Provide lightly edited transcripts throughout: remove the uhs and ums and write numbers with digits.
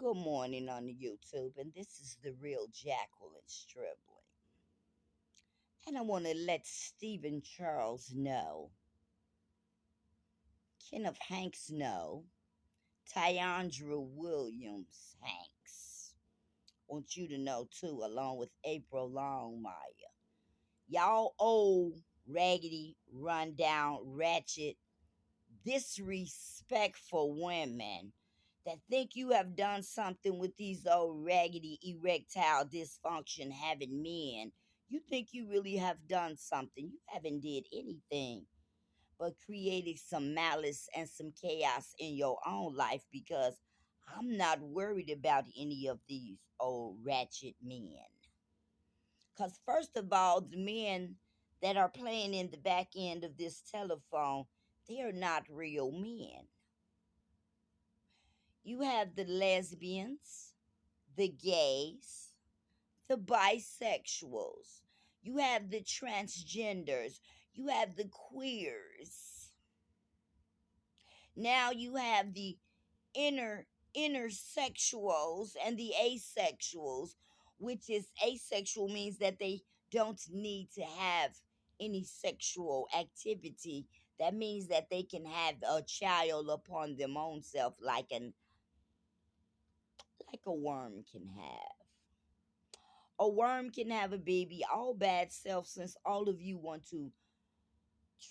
Good morning on the YouTube, and this is the real Jacqueline Stribling. And I want to let Stephen Charles know, Kenneth Hanks know, Tyandra Williams Hanks. Want you to know too, along with April Longmire. Y'all old, raggedy, rundown, ratchet, disrespectful women that think you have done something with these old raggedy erectile dysfunction having men. You think you really have done something. You haven't did anything but created some malice and some chaos in your own life, because I'm not worried about any of these old ratchet men. Because first of all, the men that are playing in the back end of this telephone, they are not real men. You have the lesbians, the gays, the bisexuals, you have the transgenders, you have the queers. Now you have the inner intersexuals and the asexuals, which is asexual means that they don't need to have any sexual activity. That means that they can have a child upon their own self, like a worm can have. A worm can have a baby, all bad self, since all of you want to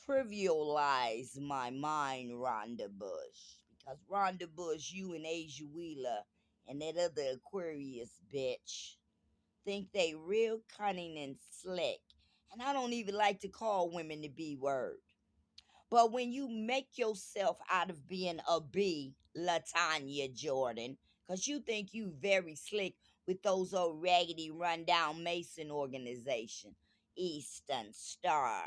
trivialize my mind, Rhonda Bush. Because Rhonda Bush, you and Asia Wheeler, and that other Aquarius bitch think they real cunning and slick. And I don't even like to call women the B word. But when you make yourself out of being a B, Latanya Jordan, because you think you very slick with those old raggedy rundown Mason organization, Eastern Star.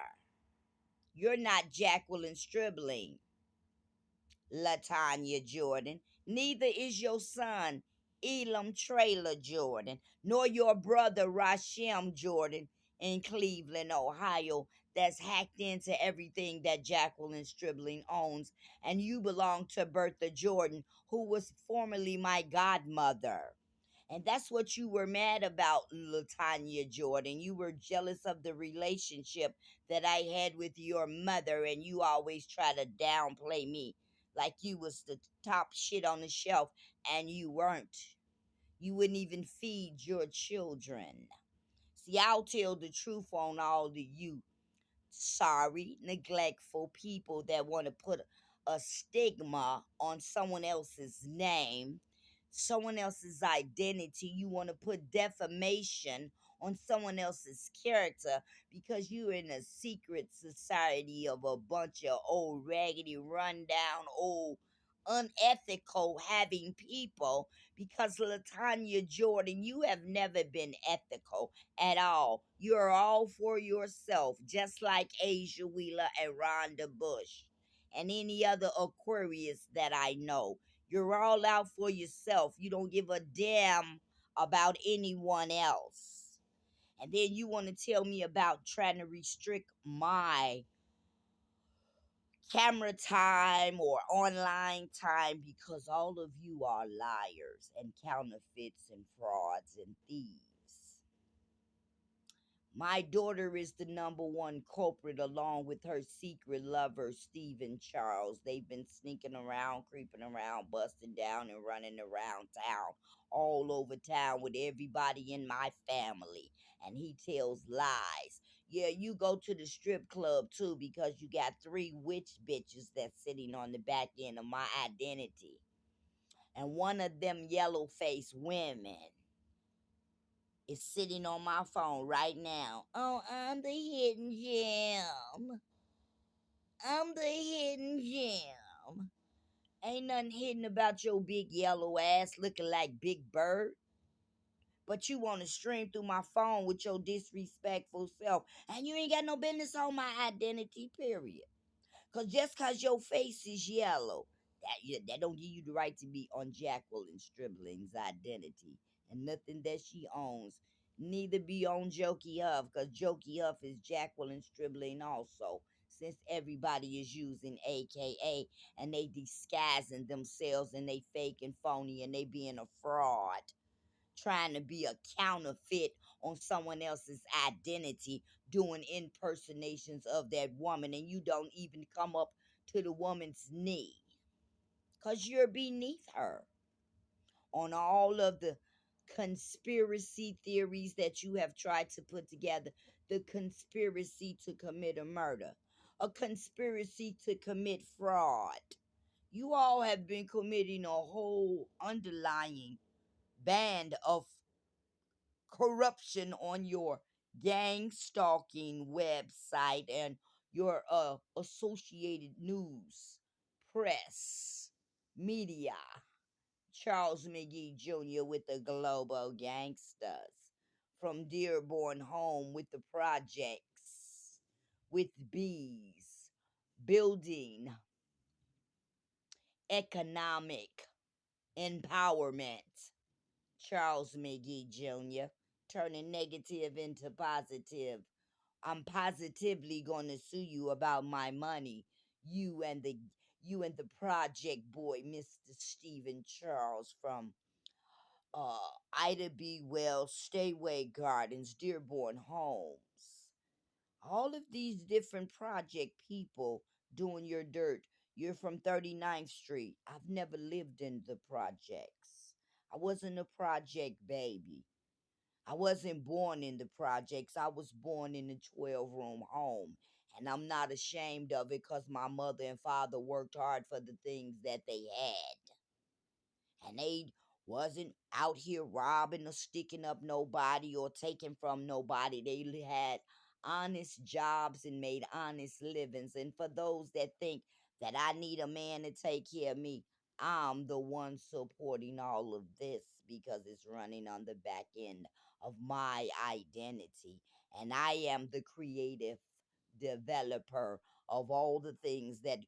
You're not Jacqueline Stribling, Latanya Jordan. Neither is your son, Elam Trailer Jordan, nor your brother, Rashem Jordan, in Cleveland, Ohio, that's hacked into everything that Jacqueline Stribling owns. And you belong to Bertha Jordan, who was formerly my godmother. And that's what you were mad about, Latanya Jordan. You were jealous of the relationship that I had with your mother, and you always try to downplay me like you was the top shit on the shelf, and you weren't. You wouldn't even feed your children. See, I'll tell the truth on all of you sorry, neglectful people that want to put a stigma on someone else's name, someone else's identity. You want to put defamation on someone else's character because you're in a secret society of a bunch of old, raggedy, rundown, old, unethical having people. Because Latanya Jordan, you have never been ethical at all. You're all for yourself, just like Asia Wheeler and Rhonda Bush and any other Aquarius that I know. You're all out for yourself. You don't give a damn about anyone else. And then you want to tell me about trying to restrict my camera time or online time because all of you are liars and counterfeits and frauds and thieves. My daughter is the number one culprit, along with her secret lover, Stephen Charles. They've been sneaking around, creeping around, busting down, and running around town, all over town with everybody in my family. And he tells lies. Yeah, you go to the strip club too because you got three witch bitches that's sitting on the back end of my identity. And one of them yellow faced women is sitting on my phone right now. Oh, I'm the hidden gem. I'm the hidden gem. Ain't nothing hidden about your big yellow ass looking like Big Bird. But you want to stream through my phone with your disrespectful self. And you ain't got no business on my identity, period. Cause just cause your face is yellow, that don't give you the right to be on Jacqueline Stribling's identity. And nothing that she owns. Neither be on Jokey Huff, cause Jokey Huff is Jacqueline Stribling also. since everybody is using AKA and they disguising themselves and they fake and phony and they being a fraud, trying to be a counterfeit on someone else's identity, doing impersonations of that woman, and you don't even come up to the woman's knee because you're beneath her on all of the conspiracy theories that you have tried to put together, the conspiracy to commit a murder, a conspiracy to commit fraud. You all have been committing a whole underlying band of corruption on your gang stalking website and your associated news, press, media. Charles McGee Jr. with the Global Gangsters, from Dearborn Home with the projects, with bees, building economic empowerment. Charles McGee Jr. turning negative into positive. I'm positively going to sue you about my money. You and the project boy, Mr. Stephen Charles from Ida B. Wells, Stayway Gardens, Dearborn Homes. All of these different project people doing your dirt. You're from 39th Street. I've never lived in the projects. I wasn't a project baby. I wasn't born in the projects. I was born in a 12-room home. And I'm not ashamed of it because my mother and father worked hard for the things that they had, and they wasn't out here robbing or sticking up nobody or taking from nobody. They had honest jobs and made honest livings. And for those that think that I need a man to take care of me, I'm the one supporting all of this because it's running on the back end of my identity. And I am the creative developer of all the things that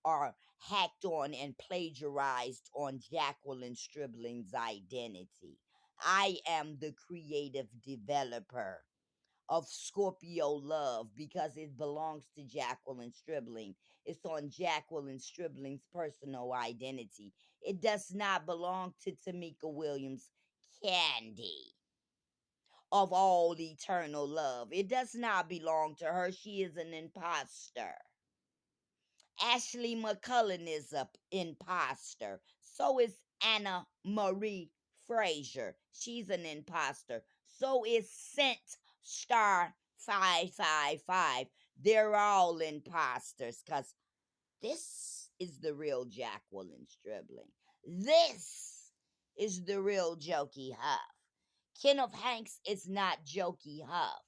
are hacked on and plagiarized on Jacqueline Stribling's identity. I am the creative developer of Scorpio Love because it belongs to Jacqueline Stribling. It's on Jacqueline Stribling's personal identity. It does not belong to Tamika Williams Candy of all eternal love. It does not belong to her. She is an imposter. Ashley McCullen is a imposter. So is Anna Marie Frazier. She's an imposter. So is Scent Star 555. They're all imposters because this is the real Jacqueline Stribling. This is the real Jokey Huff. Kenneth Hanks is not Jokey Huff.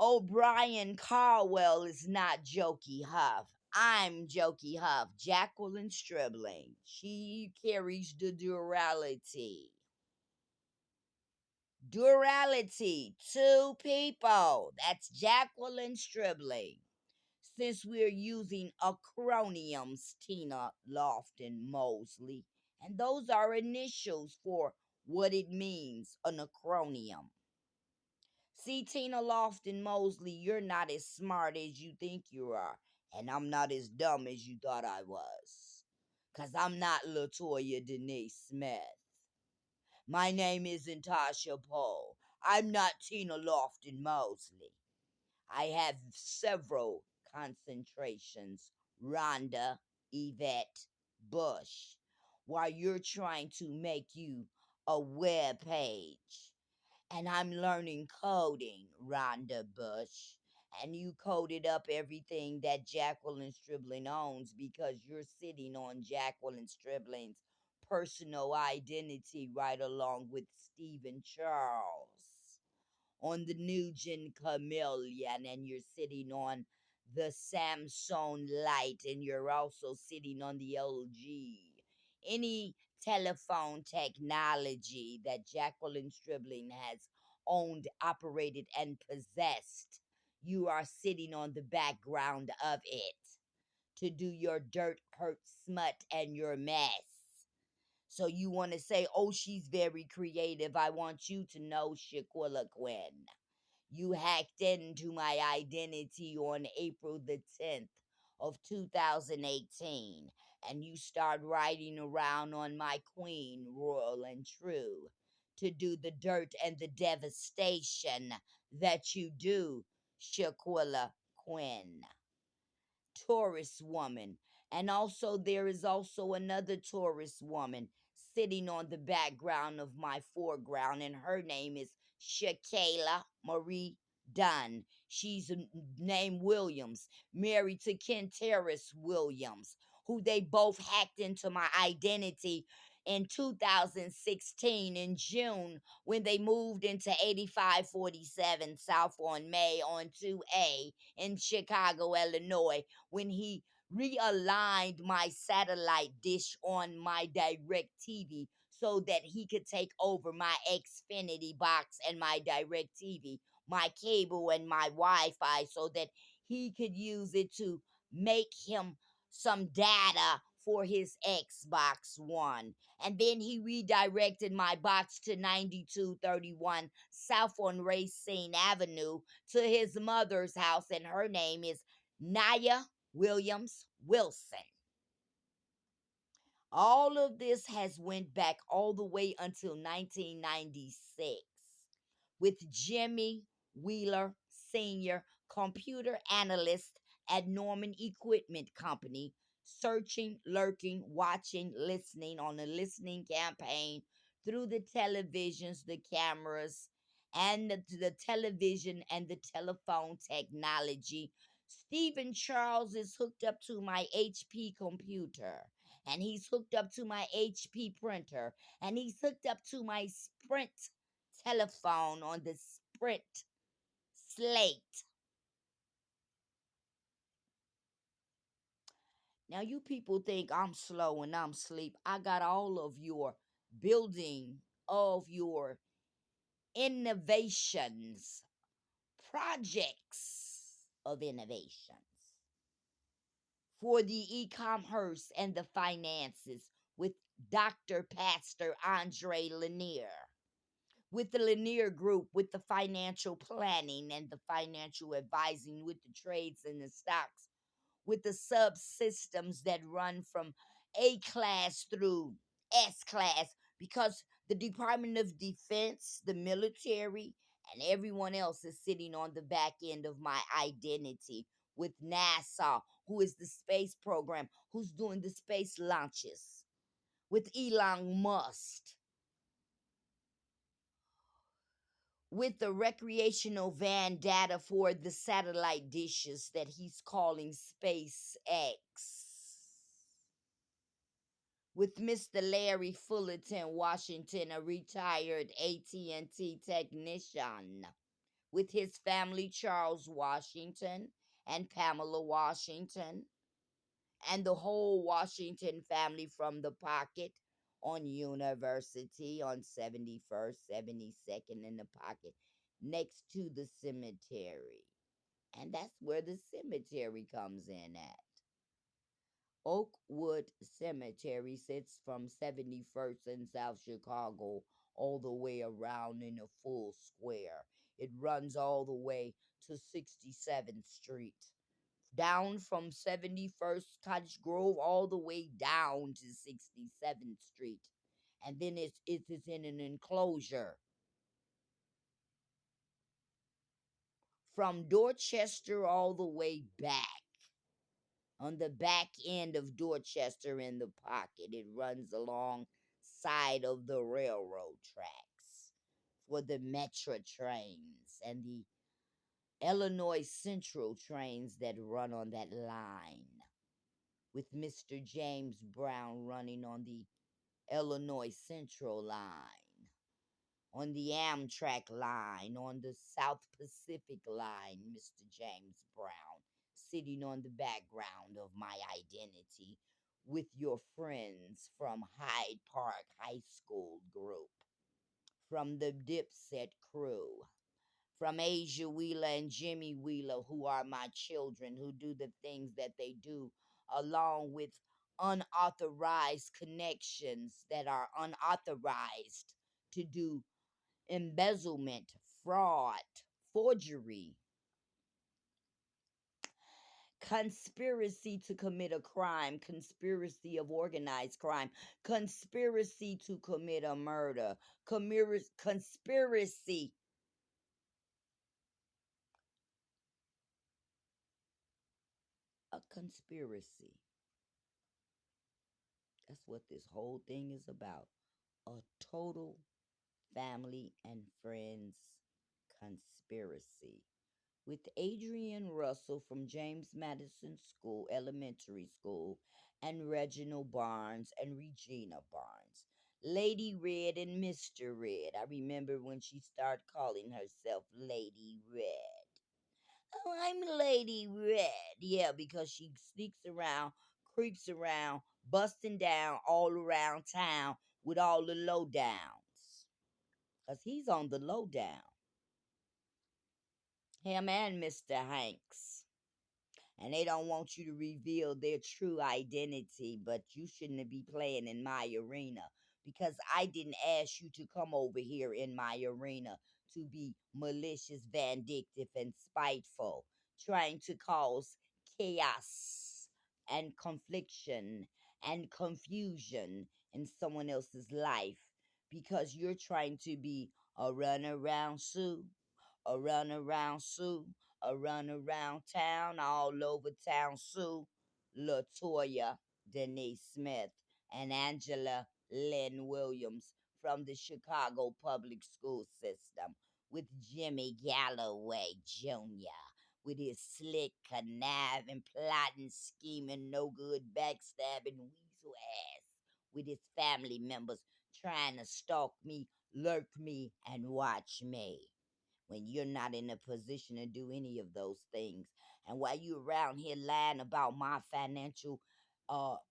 O'Brien Carwell is not Jokey Huff. I'm Jokey Huff, Jacqueline Stribling. She carries the duality. Duality, two people. That's Jacqueline Stribling. Since we're using acronyms, Tina Lofton Mosley, and those are initials for what it means, an acronym. See, Tina Lofton Mosley, you're not as smart as you think you are, and I'm not as dumb as you thought I was. Because I'm not Latoya Denise Smith. My name isn't Tasha Poe. I'm not Tina Lofton Mosley. I have several concentrations, Rhonda Yvette Bush, while you're trying to make you a web page. And I'm learning coding, Rhonda Bush. And you coded up everything that Jacqueline Stribling owns because you're sitting on Jacqueline Stribling's personal identity right along with Stephen Charles on the Nugent Chameleon, and you're sitting on the Samsung Light, and you're also sitting on the LG. Any telephone technology that Jacqueline Stribling has owned, operated, and possessed, you are sitting on the background of it to do your dirt, hurt, smut, and your mess. So you want to say, oh, she's very creative. I want you to know, Shaquilla Quinn, You hacked into my identity on April the 10th of 2018, and you start riding around on my queen, royal and true, to do the dirt and the devastation that you do, Shaquilla Quinn. Taurus woman. And also, there is also another Taurus woman sitting on the background of my foreground, and her name is Shakayla Marie Dunn. She's named Williams, married to Kenteris Williams, who they both hacked into my identity in 2016 in June when they moved into 8547 South on May on 2A in Chicago, Illinois, when he realigned my satellite dish on my direct TV so that he could take over my Xfinity box and my direct TV, my cable and my Wi-Fi, so that he could use it to make him some data for his Xbox One. And then he redirected my box to 9231 South on Racine Avenue to his mother's house, and her name is Naya Williams Wilson. All of this has went back all the way until 1996 with Jimmy Wheeler Sr., computer analyst at Norman Equipment Company, searching, lurking, watching, listening on a listening campaign through the televisions, the cameras, and the television and the telephone technology. Stephen Charles is hooked up to my HP computer, and he's hooked up to my HP printer, and he's hooked up to my Sprint telephone on the Sprint slate. Now, you people think I'm slow and I'm sleep. I got all of your building of your innovations, projects of innovations for the e-commerce and the finances with Dr. Pastor Andre Lanier, with the Lanier Group, with the financial planning and the financial advising, with the trades and the stocks, with the subsystems that run from A class through S class, because the Department of Defense, the military, and everyone else is sitting on the back end of my identity with NASA, who is the space program, who's doing the space launches, with Elon Musk, with the recreational van data for the satellite dishes that he's calling SpaceX, with Mr. Larry Fullerton Washington, a retired AT&T technician, with his family Charles Washington and Pamela Washington, and the whole Washington family from the pocket on University on 71st, 72nd in the pocket next to the cemetery. And that's where the cemetery comes in at. Oakwood Cemetery sits from 71st in South Chicago all the way around in a full square. It runs all the way to 67th Street, down from 71st Cottage Grove all the way down to 67th Street. And then it is in an enclosure from Dorchester all the way back. On the back end of Dorchester in the pocket, it runs along side of the railroad tracks for the Metro trains and the Illinois Central trains that run on that line, with Mr. James Brown running on the Illinois Central line, on the Amtrak line, on the South Pacific line, Mr. James Brown, sitting on the background of my identity with your friends from Hyde Park High School group, from the Dipset crew, from Asia Wheeler and Jimmy Wheeler, who are my children, who do the things that they do, along with unauthorized connections that are unauthorized to do embezzlement, fraud, forgery, conspiracy to commit a crime, conspiracy of organized crime, conspiracy to commit a murder, conspiracy, a conspiracy. That's what this whole thing is about. A total family and friends conspiracy. With Adrian Russell from James Madison School, Elementary School, and Reginald Barnes and Regina Barnes. Lady Red and Mr. Red. I remember when she started calling herself Lady Red. Oh, I'm Lady Red. Yeah, because she sneaks around, creeps around, busting down all around town with all the lowdowns. Because he's on the lowdown. Him and Mr. Hanks. And they don't want you to reveal their true identity, but you shouldn't be playing in my arena because I didn't ask you to come over here in my arena to be malicious, vindictive, and spiteful, trying to cause chaos and confliction and confusion in someone else's life because you're trying to be a runaround Sue, a runaround Sue, a run around town, all over town. Sue, Latoya, Denise Smith, and Angela Lynn Williams from the Chicago public school system, with Jimmy Galloway Jr., with his slick, conniving, plotting, scheming, no good, backstabbing, weasel ass, with his family members trying to stalk me, lurk me, and watch me when you're not in a position to do any of those things. And while you're around here lying about my financial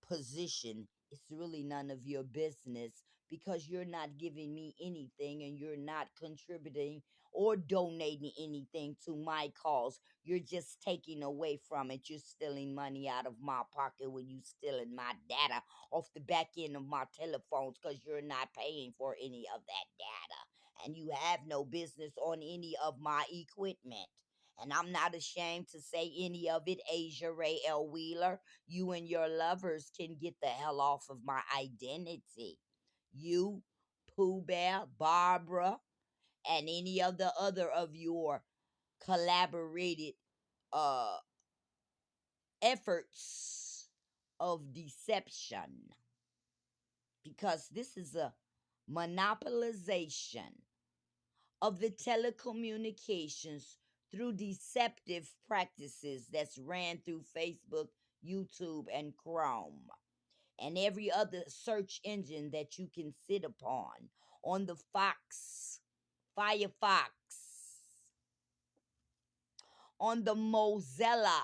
position, it's really none of your business because you're not giving me anything and you're not contributing or donating anything to my cause. You're just taking away from it. You're stealing money out of my pocket when you're stealing my data off the back end of my telephones because you're not paying for any of that data and you have no business on any of my equipment. And I'm not ashamed to say any of it, Asia Ray L. Wheeler. You and your lovers can get the hell off of my identity. You, Pooh Bear, Barbara, and any of the other of your collaborated uh efforts of deception. Because this is a monopolization of the telecommunications through deceptive practices that's ran through Facebook, YouTube, and Chrome, and every other search engine that you can sit upon on the Firefox, on the Mozilla.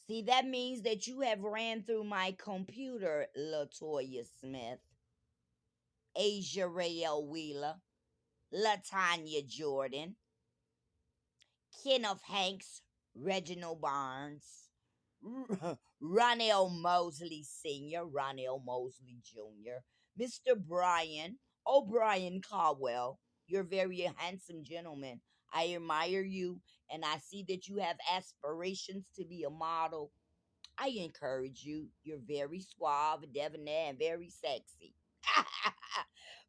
See, that means that you have ran through my computer, Latoya Smith, Asia Rael Wheeler, Latanya Jordan, Kenneth Hanks, Reginald Barnes, Ronell Mosley Sr., Ronell Mosley Jr., Mr. Brian O'Brien Caldwell. You're a very handsome gentleman. I admire you, and I see that you have aspirations to be a model. I encourage you. You're very suave, debonair, and very sexy.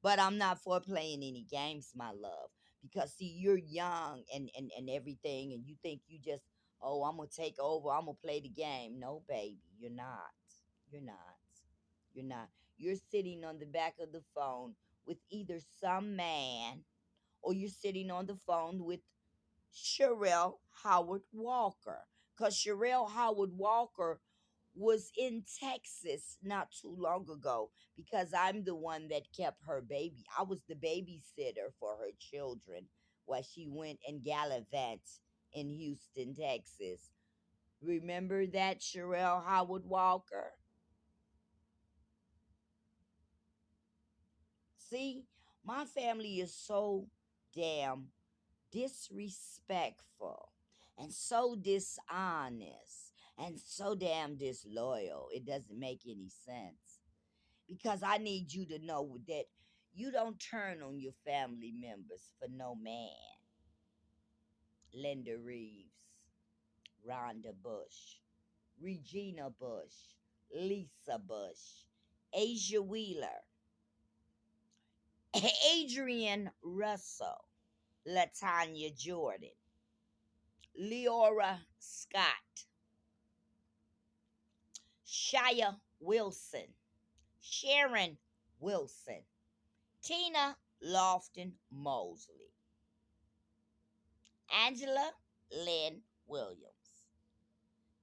But I'm not for playing any games, my love. Because see, you're young and everything, and you think you just, oh, I'm gonna take over, I'm gonna play the game. No, baby, you're not. You're not. You're not. You're sitting on the back of the phone with either some man or you're sitting on the phone with Sherelle Howard Walker. Because Sherelle Howard Walker was in Texas not too long ago because I'm the one that kept her baby. I was the babysitter for her children while she went and gallivanted in Houston, Texas. Remember that, Sherelle Howard Walker? See, my family is so damn disrespectful and so dishonest and so damn disloyal. It doesn't make any sense. Because I need you to know that you don't turn on your family members for no man. Linda Reeves, Rhonda Bush, Regina Bush, Lisa Bush, Asia Wheeler, Adrian Russell, Latanya Jordan, Leora Scott, Shia Wilson, Sharon Wilson, Tina Lofton Mosley, Angela Lynn Williams.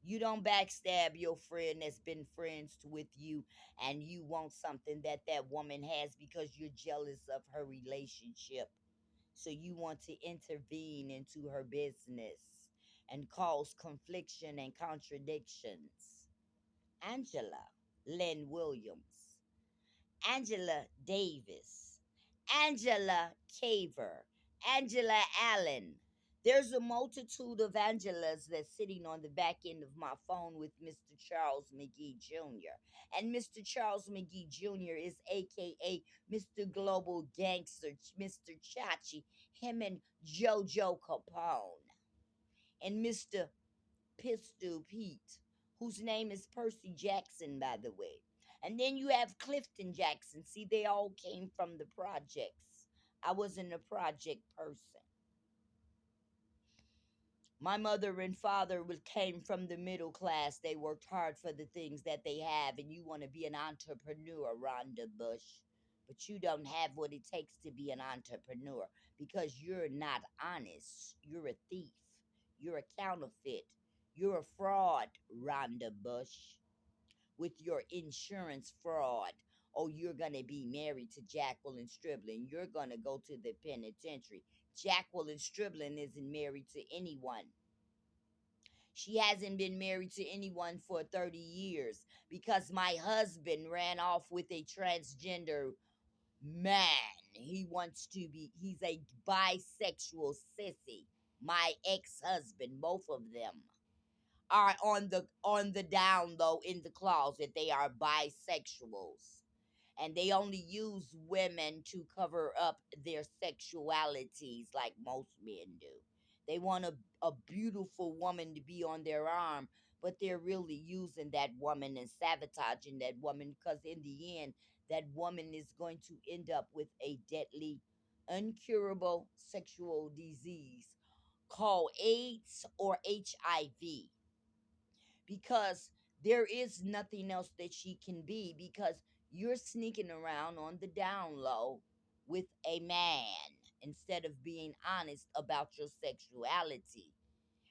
You don't backstab your friend that's been friends with you and you want something that that woman has because you're jealous of her relationship. So you want to intervene into her business and cause confliction and contradictions. Angela Lynn Williams, Angela Davis, Angela Caver, Angela Allen. There's a multitude of Angelas that's sitting on the back end of my phone with Mr. Charles McGee Jr. And Mr. Charles McGee Jr. is AKA Mr. Global Gangster, Mr. Chachi, him and JoJo Capone. And Mr. Pistol Pete, whose name is Percy Jackson, by the way. And then you have Clifton Jackson. See, they all came from the projects. I wasn't a project person. My mother and father came from the middle class. They worked hard for the things that they have, and you want to be an entrepreneur, Rhonda Bush. But you don't have what it takes to be an entrepreneur because you're not honest. You're a thief. You're a counterfeit. You're a fraud, Rhonda Bush, with your insurance fraud. Oh, you're going to be married to Jacqueline Striblin. You're going to go to the penitentiary. Jacqueline Striblin isn't married to anyone. She hasn't been married to anyone for 30 years because my husband ran off with a transgender man. He's a bisexual sissy. My ex-husband, both of them are on the down low in the closet. They are bisexuals. And they only use women to cover up their sexualities like most men do. They want a beautiful woman to be on their arm, but they're really using that woman and sabotaging that woman because, in the end, that woman is going to end up with a deadly, uncurable sexual disease called AIDS or HIV because there is nothing else that she can be because you're sneaking around on the down low with a man instead of being honest about your sexuality.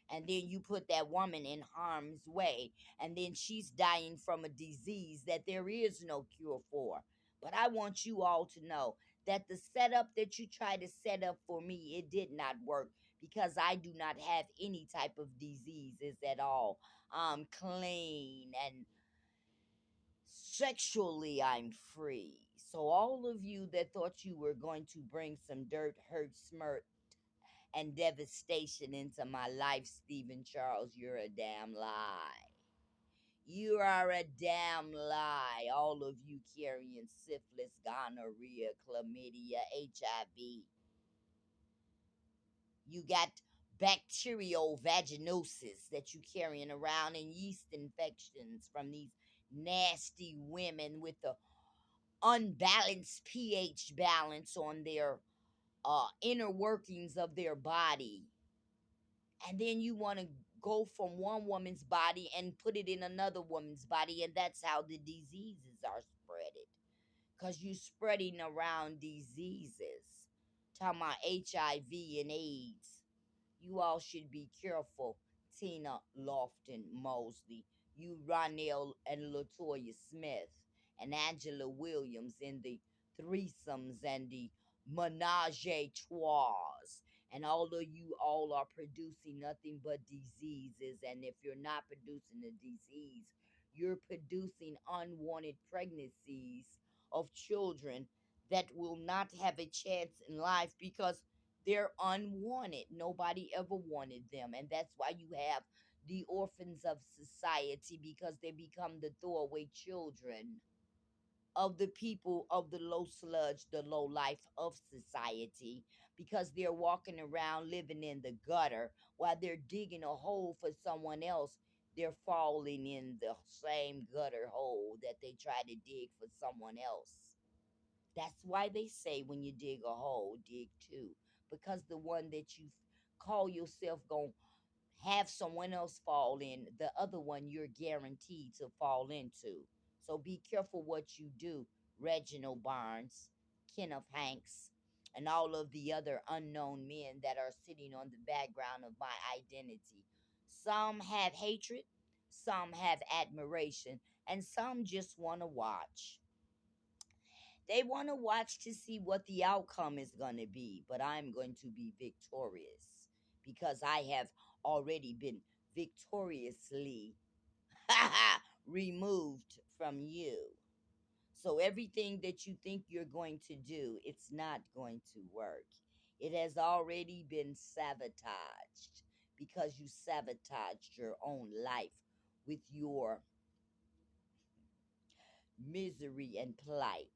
And then you put that woman in harm's way, and then she's dying from a disease that there is no cure for. But I want you all to know that the setup that you tried to set up for me, it did not work because I do not have any type of diseases at all. I'm clean and sexually I'm free. So all of you that thought you were going to bring some dirt, hurt, smirk, and devastation into my life, Stephen Charles, you're a damn lie. You are a damn lie. All of you carrying syphilis, gonorrhea, chlamydia, HIV. You got bacterial vaginosis that you carrying around and yeast infections from these nasty women with the unbalanced pH balance on their inner workings of their body. And then you want to go from one woman's body and put it in another woman's body, and that's how the diseases are spreaded because you're spreading around diseases. Talking about HIV and AIDS. You all should be careful. Tina Lofton Mosley, you Ronell and Latoya Smith, and Angela Williams in the threesomes and the menage a trois. And all of you all are producing nothing but diseases. And if you're not producing a disease, you're producing unwanted pregnancies of children that will not have a chance in life because they're unwanted. Nobody ever wanted them. And that's why you have the orphans of society because they become the throwaway children of the people of the low sludge, the low life of society, because they're walking around living in the gutter while they're digging a hole for someone else. They're falling in the same gutter hole that they try to dig for someone else. That's why they say when you dig a hole, dig two. Because the one that you call yourself going to have someone else fall in, the other one you're guaranteed to fall into. So be careful what you do, Reginald Barnes, Kenneth Hanks, and all of the other unknown men that are sitting on the background of my identity. Some have hatred, some have admiration, and some just want to watch. They want to watch to see what the outcome is going to be, but I'm going to be victorious because I have already been victoriously removed from you. So everything that you think you're going to do, it's not going to work. It has already been sabotaged because you sabotaged your own life with your misery and plight.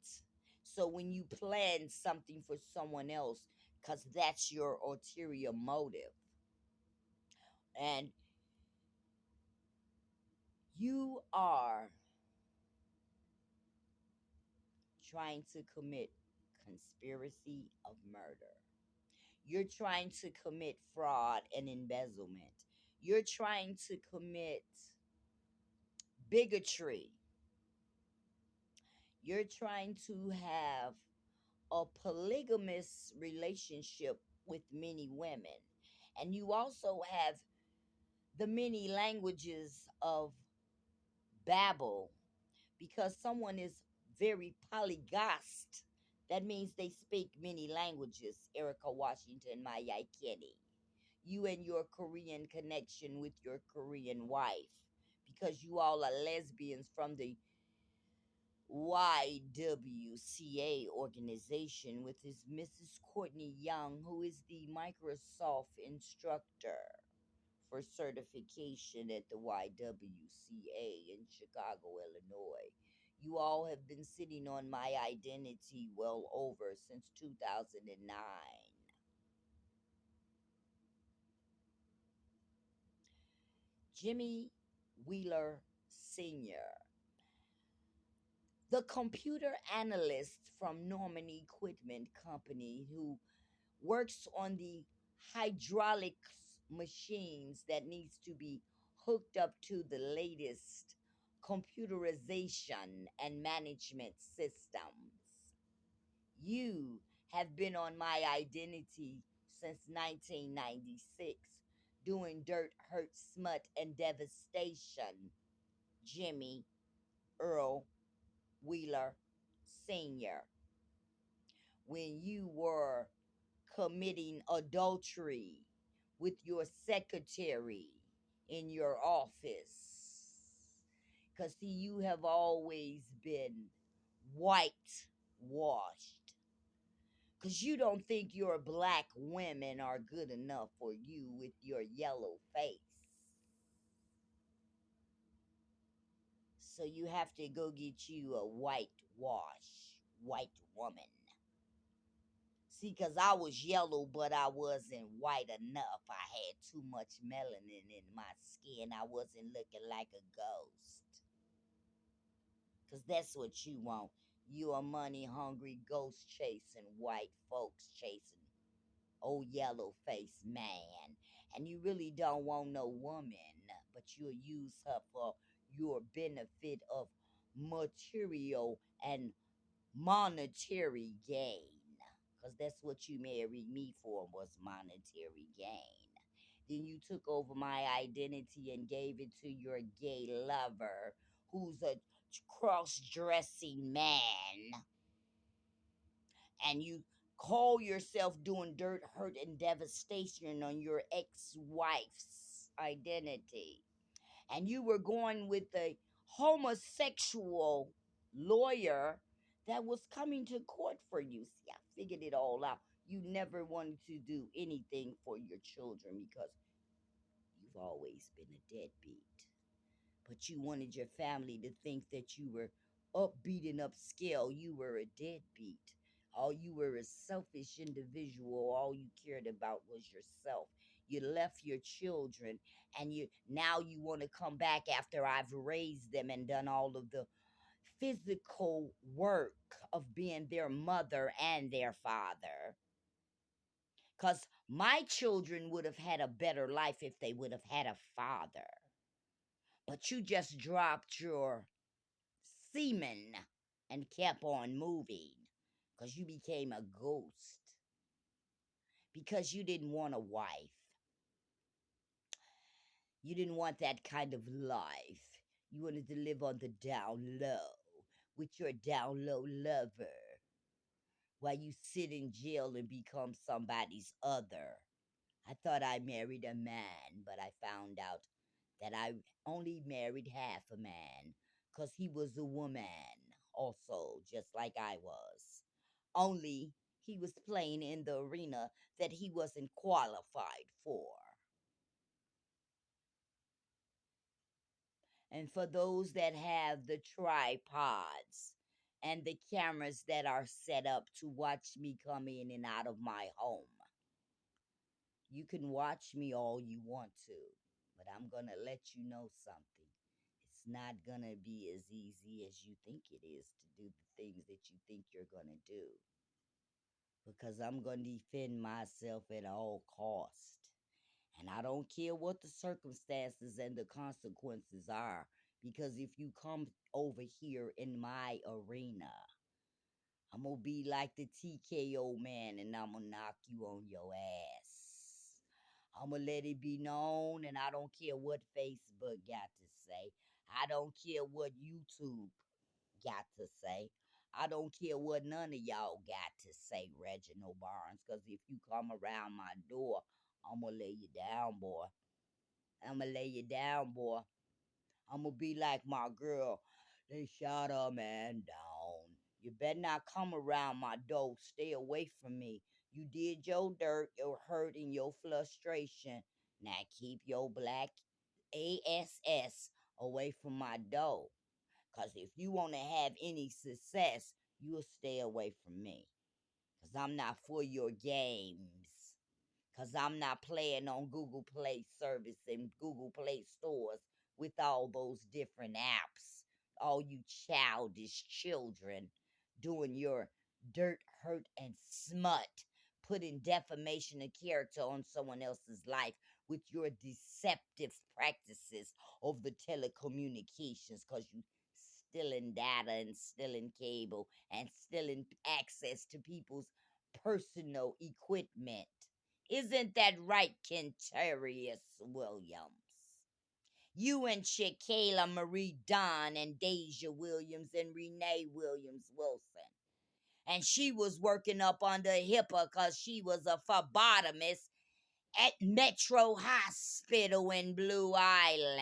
So when you plan something for someone else, because that's your ulterior motive, and you are trying to commit conspiracy of murder, you're trying to commit fraud and embezzlement, you're trying to commit bigotry, you're trying to have a polygamous relationship with many women, and you also have the many languages of Babel because someone is very polygost. That means they speak many languages. Erica Washington, Maya Kenny. You and your Korean connection with your Korean wife because you all are lesbians from the YWCA organization with his Mrs. Courtney Young, who is the Microsoft instructor for certification at the YWCA in Chicago, Illinois. You all have been sitting on my identity well over since 2009. Jimmy Wheeler Sr., the computer analyst from Norman Equipment Company who works on the hydraulics machines that needs to be hooked up to the latest computerization and management systems. You have been on my identity since 1996 doing dirt, hurt, smut, and devastation. Jimmy Earl Wheeler Sr., when you were committing adultery with your secretary in your office. Because, see, you have always been whitewashed. Because you don't think your black women are good enough for you with your yellow face. So you have to go get you a white woman. See, because I was yellow, but I wasn't white enough. I had too much melanin in my skin. I wasn't looking like a ghost. Because that's what you want. You a money hungry ghost chasing white folks chasing old yellow faced man. And you really don't want no woman, but you'll use her for your benefit of material and monetary gain. Because that's what you married me for, was monetary gain. Then you took over my identity and gave it to your gay lover, who's a cross-dressing man, and you call yourself doing dirt, hurt, and devastation on your ex-wife's identity, and you were going with a homosexual lawyer that was coming to court for you. See, I figured it all out. You never wanted to do anything for your children because you've always been a deadbeat. But you wanted your family to think that you were upbeat and upscale. You were a deadbeat. All you were a selfish individual. All you cared about was yourself. You left your children, and now you want to come back after I've raised them and done all of the physical work of being their mother and their father. Because my children would have had a better life if they would have had a father. But you just dropped your semen and kept on moving because you became a ghost because you didn't want a wife. You didn't want that kind of life. You wanted to live on the down low with your down low lover while you sit in jail and become somebody's other. I thought I married a man, but I found out that I only married half a man because he was a woman, also, just like I was. Only he was playing in the arena that he wasn't qualified for. And for those that have the tripods and the cameras that are set up to watch me come in and out of my home, you can watch me all you want to, but I'm going to let you know something. It's not going to be as easy as you think it is to do the things that you think you're going to do. Because I'm going to defend myself at all cost. And I don't care what the circumstances and the consequences are. Because if you come over here in my arena, I'm going to be like the TKO man and I'm going to knock you on your ass. I'm going to let it be known, and I don't care what Facebook got to say. I don't care what YouTube got to say. I don't care what none of y'all got to say, Reginald Barnes, because if you come around my door, I'm going to lay you down, boy. I'm going to lay you down, boy. I'm going to be like my girl. They shot a man down. You better not come around my door. Stay away from me. You did your dirt, your hurt, and your frustration. Now keep your black ass away from my door. Because if you want to have any success, you'll stay away from me. Because I'm not for your games. Because I'm not playing on Google Play service and Google Play stores with all those different apps. All you childish children doing your dirt, hurt, and smut, putting defamation of character on someone else's life with your deceptive practices of the telecommunications because you stealing data and stealing cable and stealing access to people's personal equipment. Isn't that right, Kentarius Williams? You and Shakayla Marie Don and Deja Williams and Renee Williams Wilson. And she was working up under HIPAA because she was a phlebotomist at Metro Hospital in Blue Island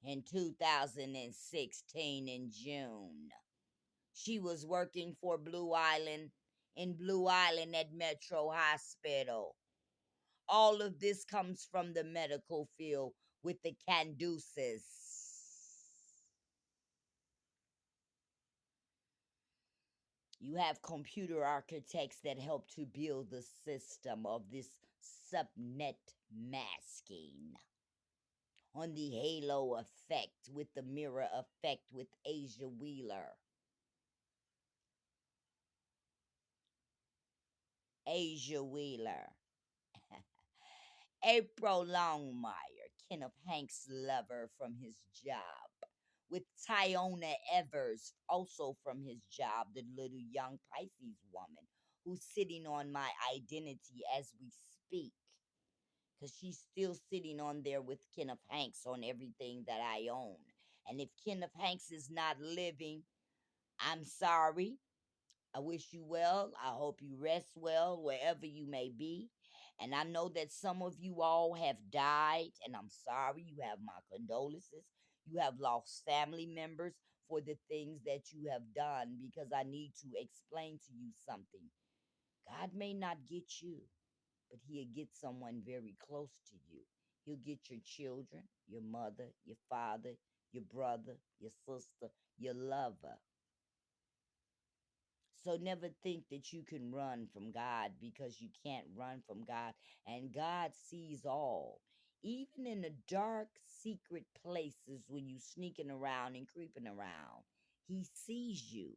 in 2016 in June. She was working for Blue Island in Blue Island at Metro Hospital. All of this comes from the medical field with the Canduces. You have computer architects that help to build the system of this subnet masking on the halo effect with the mirror effect with Asia Wheeler. Asia Wheeler. April Longmire, Kenneth Hanks' lover from his job, with Tyona Evers, also from his job, the little young Pisces woman who's sitting on my identity as we speak. Because she's still sitting on there with Kenneth Hanks on everything that I own. And if Kenneth Hanks is not living, I'm sorry. I wish you well. I hope you rest well wherever you may be. And I know that some of you all have died, and I'm sorry. You have my condolences. You have lost family members for the things that you have done because I need to explain to you something. God may not get you, but He'll get someone very close to you. He'll get your children, your mother, your father, your brother, your sister, your lover. So never think that you can run from God, because you can't run from God. And God sees all. Even in the dark, secret places when you sneaking around and creeping around, He sees you.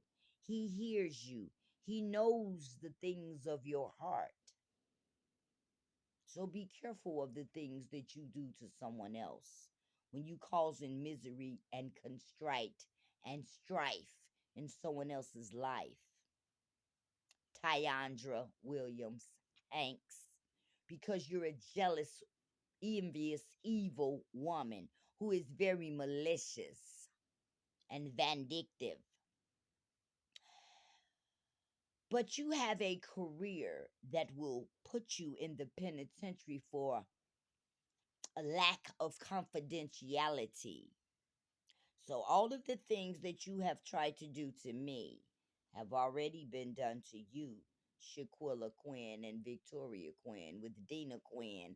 He hears you. He knows the things of your heart. So be careful of the things that you do to someone else when you causing misery and constrite and strife in someone else's life. Tyandra Williams Hanks, because you're a jealous, envious, evil woman who is very malicious and vindictive. But you have a career that will put you in the penitentiary for a lack of confidentiality. So, all of the things that you have tried to do to me have already been done to you, Shaquilla Quinn and Victoria Quinn, with Dina Quinn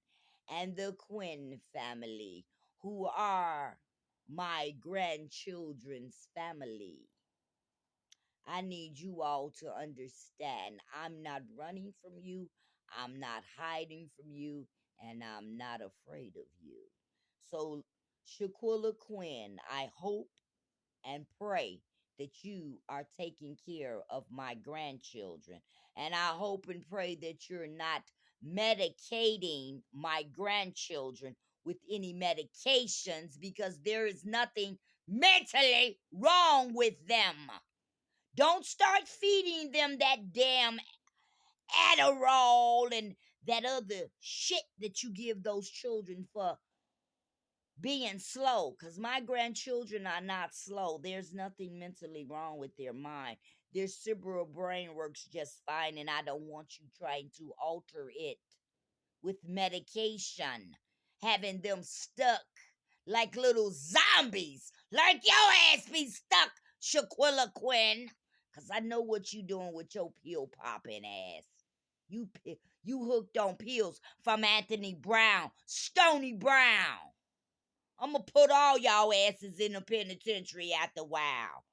and the Quinn family, who are my grandchildren's family. I need you all to understand I'm not running from you, I'm not hiding from you, and I'm not afraid of you. So, Shaquilla Quinn, I hope and pray that you are taking care of my grandchildren. And I hope and pray that you're not medicating my grandchildren with any medications, because there is nothing mentally wrong with them. Don't start feeding them that damn Adderall and that other shit that you give those children for being slow, because my grandchildren are not slow. There's nothing mentally wrong with their mind. Their cerebral brain works just fine, and I don't want you trying to alter it with medication, having them stuck like little zombies, like your ass be stuck, Shaquilla Quinn. Because I know what you doing with your pill popping ass. You hooked on pills from Anthony Brown, Stony Brown. I'm gonna put all y'all asses in the penitentiary after a while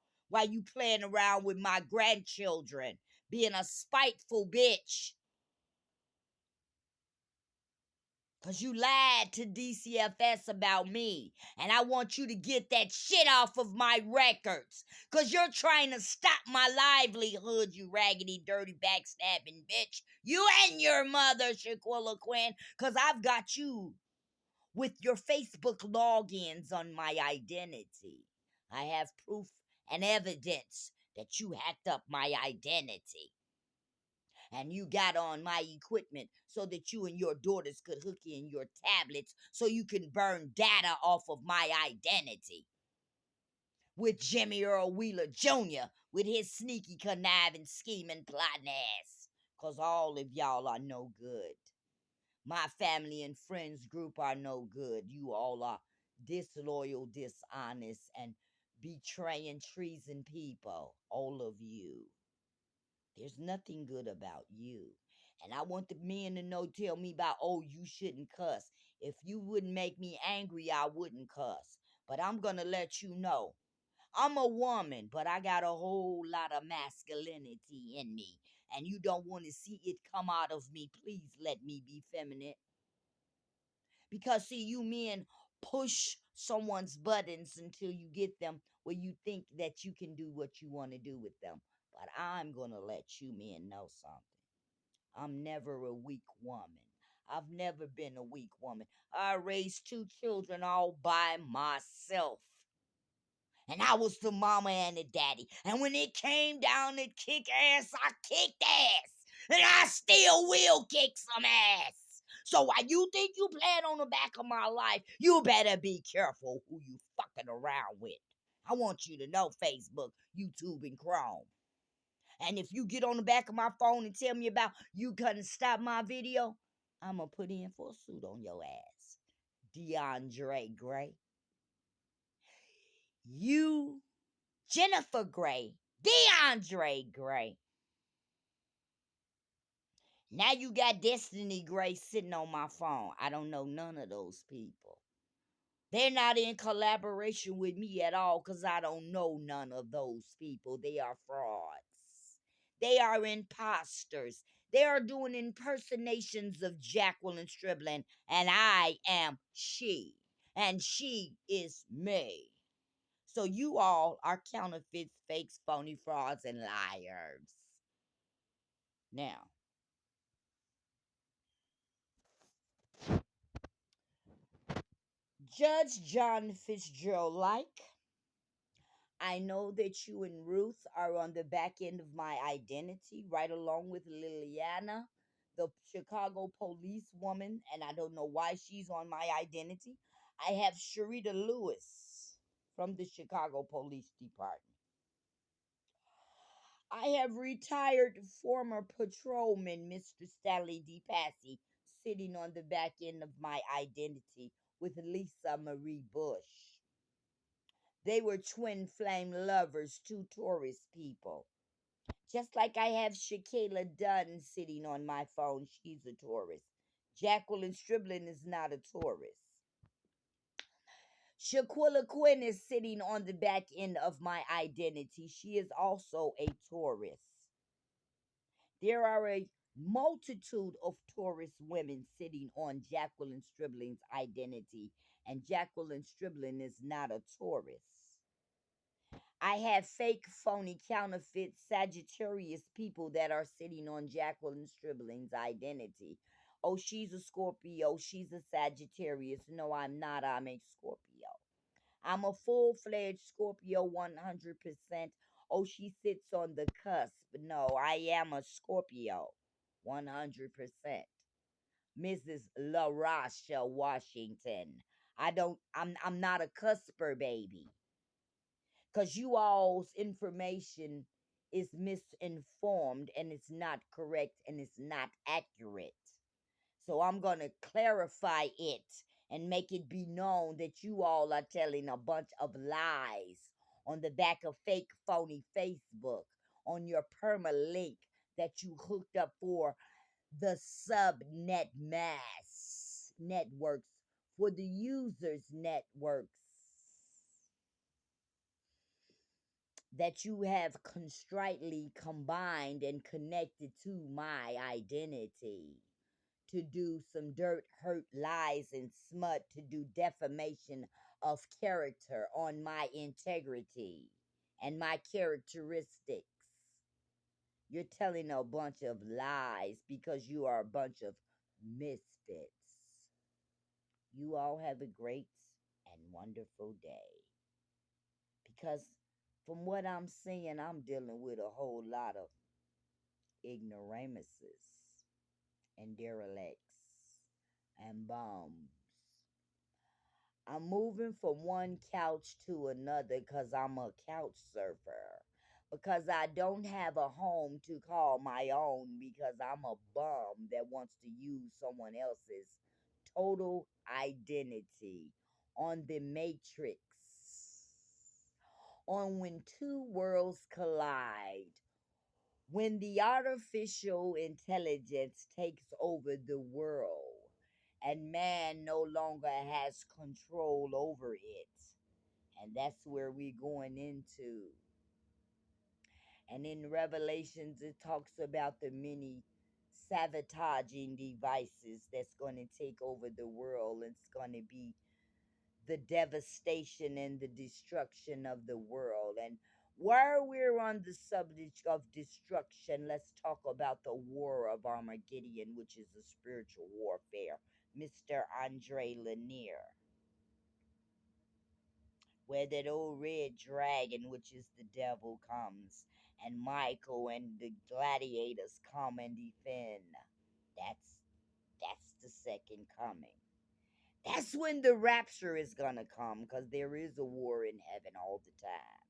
you playing around with my grandchildren, being a spiteful bitch. Because you lied to DCFS about me. And I want you to get that shit off of my records. Because you're trying to stop my livelihood, you raggedy, dirty, backstabbing bitch. You and your mother, Shaquilla Quinn. Because I've got you with your Facebook logins on my identity. I have proof and evidence that you hacked up my identity. And you got on my equipment so that you and your daughters could hook in your tablets so you can burn data off of my identity. With Jimmy Earl Wheeler Jr., with his sneaky, conniving, scheming, plotting ass. Because all of y'all are no good. My family and friends group are no good. You all are disloyal, dishonest, and betraying treason people. All of you. There's nothing good about you. And I want the men to know, tell me about, oh, you shouldn't cuss. If you wouldn't make me angry, I wouldn't cuss. But I'm going to let you know. I'm a woman, but I got a whole lot of masculinity in me. And you don't want to see it come out of me. Please let me be feminine. Because, see, you men push someone's buttons until you get them where you think that you can do what you want to do with them. But I'm going to let you men know something. I'm never a weak woman. I've never been a weak woman. I raised two children all by myself. And I was the mama and the daddy. And when it came down to kick ass, I kicked ass. And I still will kick some ass. So while you think you playing on the back of my life, you better be careful who you fucking around with. I want you to know, Facebook, YouTube, and Chrome. And if you get on the back of my phone and tell me about you couldn't stop my video, I'm going to put in for a suit on your ass. DeAndre Gray. You, Jennifer Gray, DeAndre Gray. Now you got Destiny Gray sitting on my phone. I don't know none of those people. They're not in collaboration with me at all because I don't know none of those people. They are frauds. They are imposters. They are doing impersonations of Jacqueline Striblin, and I am she, and she is me. So you all are counterfeits, fakes, phony frauds, and liars. Now, Judge John Fitzgerald, like, I know that you and Ruth are on the back end of my identity, right along with Liliana, the Chicago police woman, and I don't know why she's on my identity. I have Sharita Lewis from the Chicago Police Department. I have retired former patrolman Mr. Stanley D. Passy sitting on the back end of my identity with Lisa Marie Bush. They were twin flame lovers, two tourist people. Just like I have Shakayla Dunn sitting on my phone, she's a tourist. Jacqueline Striblin is not a tourist. Shaquilla Quinn is sitting on the back end of my identity. She is also a tourist. There are a multitude of tourist women sitting on Jacqueline Striblin's identity, and Jacqueline Striblin is not a tourist. I have fake, phony, counterfeit Sagittarius people that are sitting on Jacqueline Striblin's identity. Oh, she's a Scorpio. She's a Sagittarius. No, I'm not. I'm a Scorpio. I'm a full fledged Scorpio 100%. Oh, she sits on the cusp. No, I am a Scorpio 100%. Mrs. LaRasha Washington. I'm not a cusper baby. Cause you all's information is misinformed and it's not correct and it's not accurate. So I'm going to clarify it and make it be known that you all are telling a bunch of lies on the back of fake, phony Facebook, on your permalink that you hooked up for the subnet mass networks, for the users' networks that you have constritely combined and connected to my identity to do some dirt, hurt, lies, and smut, to do defamation of character on my integrity and my characteristics. You're telling a bunch of lies because you are a bunch of misfits. You all have a great and wonderful day. Because from what I'm seeing, I'm dealing with a whole lot of ignoramuses and derelicts and bums. I'm moving from one couch to another because I'm a couch surfer. Because I don't have a home to call my own because I'm a bum that wants to use someone else's total identity on the matrix. On when two worlds collide, when the artificial intelligence takes over the world and man no longer has control over it. And that's where we're going into. And in Revelations, it talks about the many sabotaging devices that's going to take over the world. It's going to be the devastation and the destruction of the world. And while we're on the subject of destruction, let's talk about the war of Armageddon, which is a spiritual warfare. Mr. Andre Lanier, where that old red dragon, which is the devil, comes, and Michael and the gladiators come and defend. That's that's the second coming. That's when the rapture is gonna come, because there is a war in heaven all the time.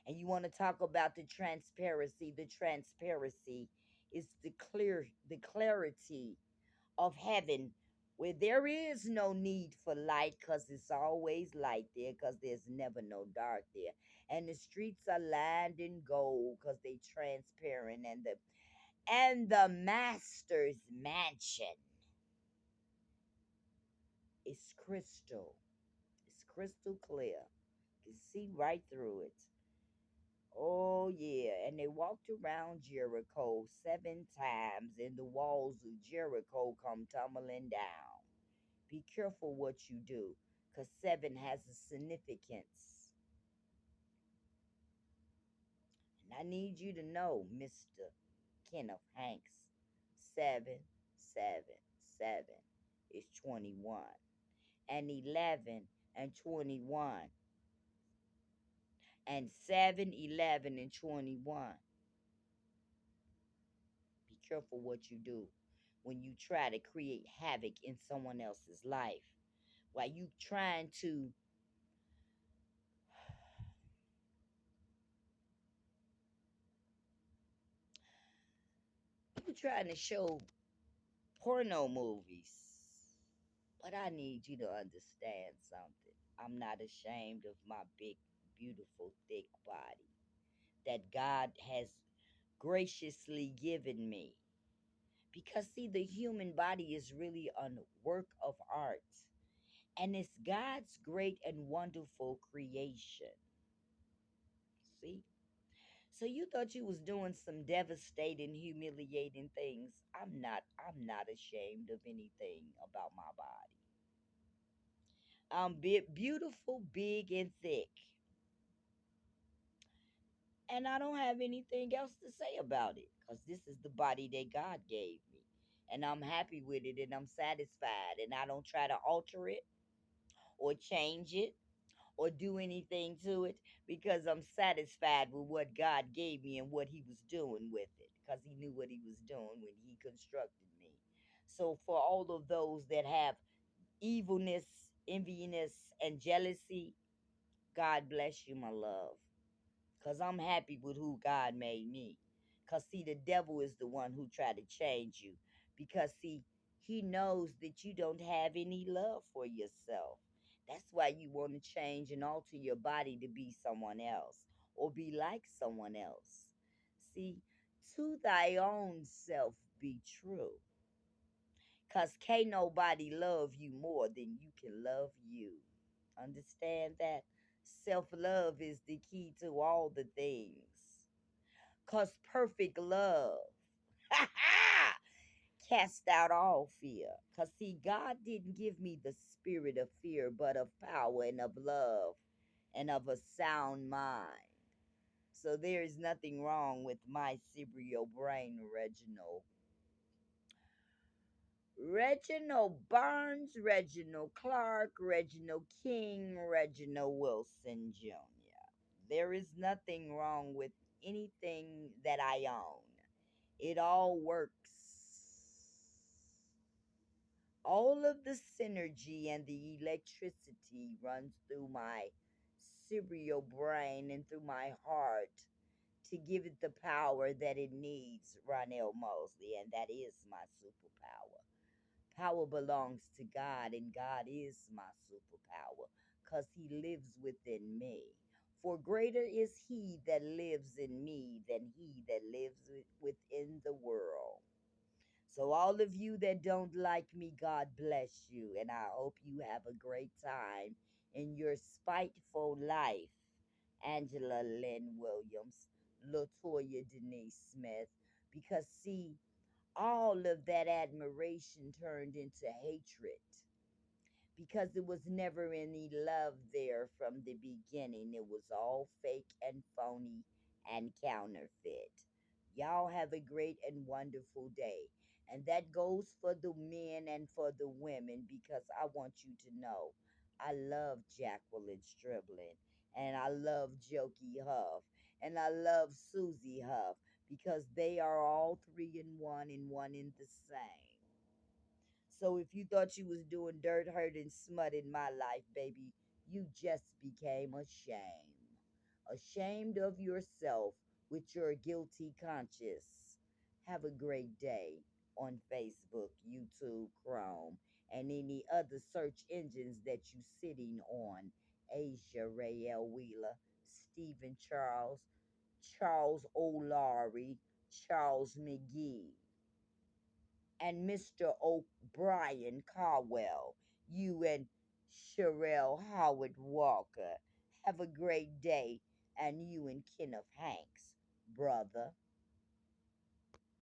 And you want to talk about the transparency. The transparency is the clarity of heaven, where there is no need for light because it's always light there, because there's never no dark there. And the streets are lined in gold because they transparent, and the master's mansion is crystal. It's crystal clear. You can see right through it. Oh, yeah. And they walked around Jericho 7 times, and the walls of Jericho come tumbling down. Be careful what you do, because seven has a significance. And I need you to know, Mr. Kenneth Hanks, 777 is 21. And 11 and 21. And 7, 11, and 21. Be careful what you do when you try to create havoc in someone else's life. While you trying to show porno movies. But I need you to understand something. I'm not ashamed of my big, beautiful, thick body that God has graciously given me. Because, see, the human body is really a work of art, and it's God's great and wonderful creation. See? So you thought you was doing some devastating, humiliating things. I'm not ashamed of anything about my body. I'm beautiful, big, and thick. And I don't have anything else to say about it because this is the body that God gave me. And I'm happy with it and I'm satisfied. And I don't try to alter it or change it or do anything to it because I'm satisfied with what God gave me and what He was doing with it because He knew what He was doing when He constructed me. So, for all of those that have evilness, enviness, and jealousy, God bless you, my love. Because I'm happy with who God made me. Because, see, the devil is the one who tried to change you. Because, see, he knows that you don't have any love for yourself. That's why you want to change and alter your body to be someone else or be like someone else. See, to thy own self be true. Because can't nobody love you more than you can love you. Understand that? Self love is the key to all the things. Because perfect love cast out all fear. Because, see, God didn't give me the spirit of fear, but of power and of love and of a sound mind. So there is nothing wrong with my cerebral brain, Reginald. Reginald Barnes, Reginald Clark, Reginald King, Reginald Wilson Jr. There is nothing wrong with anything that I own. It all works. All of the synergy and the electricity runs through my cerebral brain and through my heart to give it the power that it needs, Ronell Mosley, and that is my superpower. Power belongs to God, and God is my superpower because He lives within me. For greater is He that lives in me than he that lives within the world. So, all of you that don't like me, God bless you, and I hope you have a great time in your spiteful life. Angela Lynn Williams, Latoya Denise Smith, because see, all of that admiration turned into hatred because there was never any love there from the beginning. It was all fake and phony and counterfeit. Y'all have a great and wonderful day. And that goes for the men and for the women because I want you to know I love Jacqueline Striblin and I love Jokey Huff and I love Susie Huff because they are all three in one and one in the same. So if you thought you was doing dirt, hurt, and smut in my life, baby, you just became ashamed. Ashamed of yourself with your guilty conscience. Have a great day on Facebook, YouTube, Chrome, and any other search engines that you sitting on. Asia Rael Wheeler, Stephen Charles, Charles O'Laurie, Charles McGee, and Mr. O'Brien Caldwell, you and Sherelle Howard Walker. Have a great day. and you and Kenneth Hanks, brother.